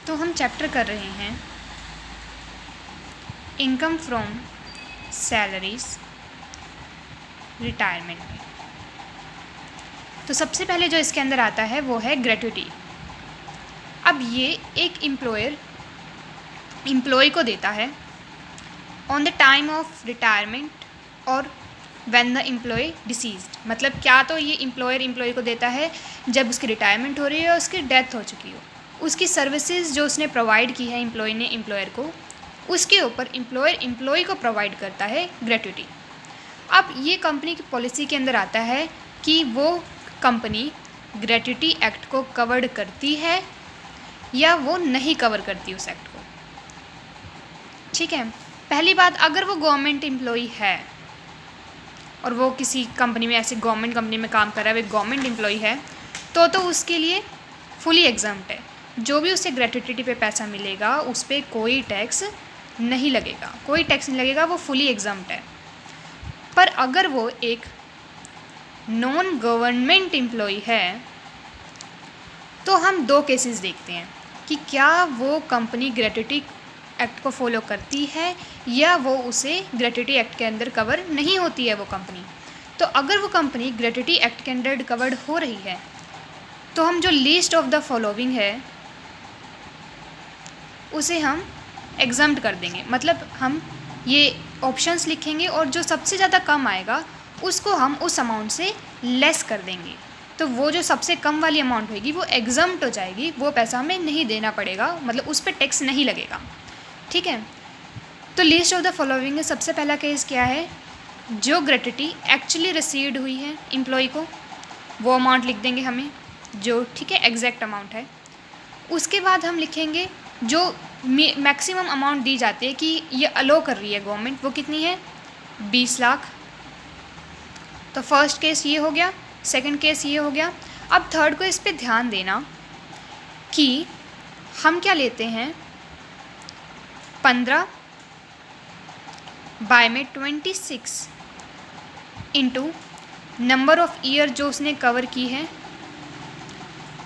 तो हम चैप्टर कर रहे हैं इनकम फ्रॉम सैलरीज रिटायरमेंट में। तो सबसे पहले जो इसके अंदर आता है वो है ग्रेट्युटी। अब ये एक एम्प्लॉय को देता है on the time of retirement और व्हेन द एम्प्लॉय डिसीज्ड। मतलब क्या तो ये एम्प्लॉय को देता है जब उसकी रिटायरमेंट हो रही है और उसकी डेथ हो चुकी हो। उसकी सर्विसेज जो उसने प्रोवाइड की है एम्प्लॉय ने एम्प्लॉयर को, उसके ऊपर एम्प्लॉय को प्रोवाइड करता है ग्रेट्युटी। अब ये कंपनी की पॉलिसी के अंदर आता है कि वो कंपनी ग्रेट्युटी एक्ट को कवर्ड करती है या वो नहीं कवर करती उस एक्ट को। ठीक है, पहली बात, अगर वो गवर्नमेंट एम्प्लॉय है और वो किसी कंपनी में, ऐसे गवर्नमेंट कंपनी में काम कर रहा है, वो गवर्नमेंट एम्प्लॉय है, तो उसके लिए फुली एग्जम्प्ट है। जो भी उसे ग्रेट्युटी पे पैसा मिलेगा उस पर कोई टैक्स नहीं लगेगा, वो फुली एग्जम्प्ट है। पर अगर वो एक नॉन गवर्नमेंट एम्प्लॉय है तो हम दो केसेस देखते हैं कि क्या वो कंपनी ग्रेट्युटी एक्ट को फॉलो करती है या वो उसे ग्रेट्युटी एक्ट के अंदर कवर नहीं होती है वो कंपनी। तो अगर वो कंपनी ग्रेट्युटी एक्ट के अंदर कवर्ड हो रही है तो हम जो लीस्ट ऑफ द फॉलोइंग है उसे हम एग्जम्प्ट कर देंगे। मतलब हम ये ऑप्शंस लिखेंगे और जो सबसे ज़्यादा कम आएगा उसको हम उस अमाउंट से लेस कर देंगे। तो वो जो सबसे कम वाली अमाउंट होगी वो एग्जम्प्ट हो जाएगी, वो पैसा हमें नहीं देना पड़ेगा, मतलब उस पर टैक्स नहीं लगेगा। ठीक है, तो लिस्ट ऑफ द फॉलोइंग में सबसे पहला केस क्या है, जो ग्रेट्युटी एक्चुअली रिसीव्ड हुई है एम्प्लॉय को वो अमाउंट लिख देंगे हमें, जो ठीक है एग्जैक्ट अमाउंट है। उसके बाद हम लिखेंगे जो मैक्सिमम अमाउंट दी जाती है कि ये अलो कर रही है गवर्नमेंट, वो कितनी है, 20 लाख। तो फर्स्ट केस ये हो गया, सेकंड केस ये हो गया। अब थर्ड को इस पे ध्यान देना कि हम क्या लेते हैं, 15 बाय में 26 इंटू नंबर ऑफ ईयर जो उसने कवर की है,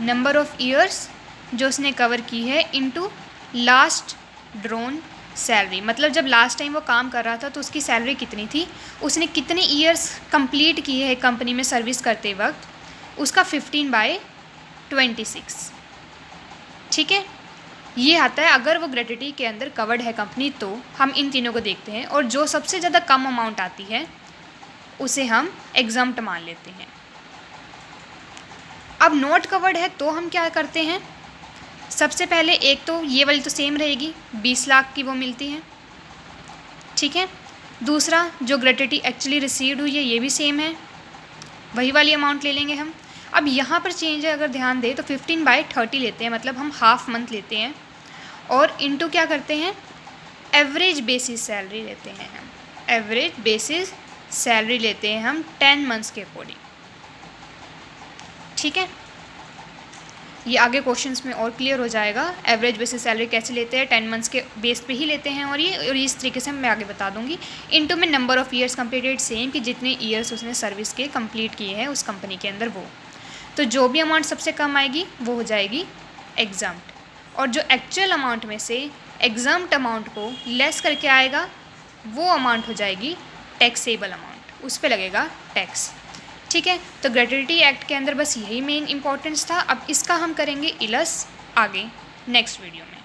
नंबर ऑफ ईयर्स जो उसने कवर की है इंटू लास्ट ड्रॉन सैलरी। मतलब जब लास्ट टाइम वो काम कर रहा था तो उसकी सैलरी कितनी थी, उसने कितने ईयर्स कंप्लीट किए हैं कंपनी में सर्विस करते वक्त, उसका 15/26। ठीक है, ये आता है अगर वो ग्रेट्युटी के अंदर कवर्ड है कंपनी। तो हम इन तीनों को देखते हैं और जो सबसे ज़्यादा कम अमाउंट आती है उसे हम एग्जम्प्ट मान लेते हैं। अब नॉट कवर्ड है तो हम क्या करते हैं, सबसे पहले एक तो ये वाली तो सेम रहेगी, 20 लाख की वो मिलती है। ठीक है, दूसरा जो ग्रेट्युटी एक्चुअली रिसीव्ड हुई है ये भी सेम है, वही वाली अमाउंट ले लेंगे हम। अब यहाँ पर चेंज है, अगर ध्यान दें तो 15/30 लेते हैं, मतलब हम हाफ मंथ लेते हैं और इनटू क्या करते हैं, एवरेज बेसिस सैलरी लेते हैं हम, एवरेज बेसिस सैलरी लेते हैं हम 10 मंथ्स के अकॉर्डिंग। ठीक है, ये आगे क्वेश्चंस में और क्लियर हो जाएगा एवरेज बेसिस सैलरी कैसे लेते हैं, 10 मंथ्स के बेस पे ही लेते हैं और इस तरीके से मैं आगे बता दूंगी। इनटू में number of years completed, same कि जितने ईयर्स उसने सर्विस के कंप्लीट किए हैं उस कंपनी के अंदर वो। तो जो भी अमाउंट सबसे कम आएगी वो हो जाएगी एग्जम्प्ट, और जो एक्चुअल अमाउंट में से एग्जम्प्ट अमाउंट को लेस करके आएगा वो अमाउंट हो जाएगी टैक्सेबल अमाउंट, उस पर लगेगा टैक्स। ठीक है, तो ग्रेट्युटी एक्ट के अंदर बस यही मेन इंपॉर्टेंस था। अब इसका हम करेंगे इलस आगे नेक्स्ट वीडियो में।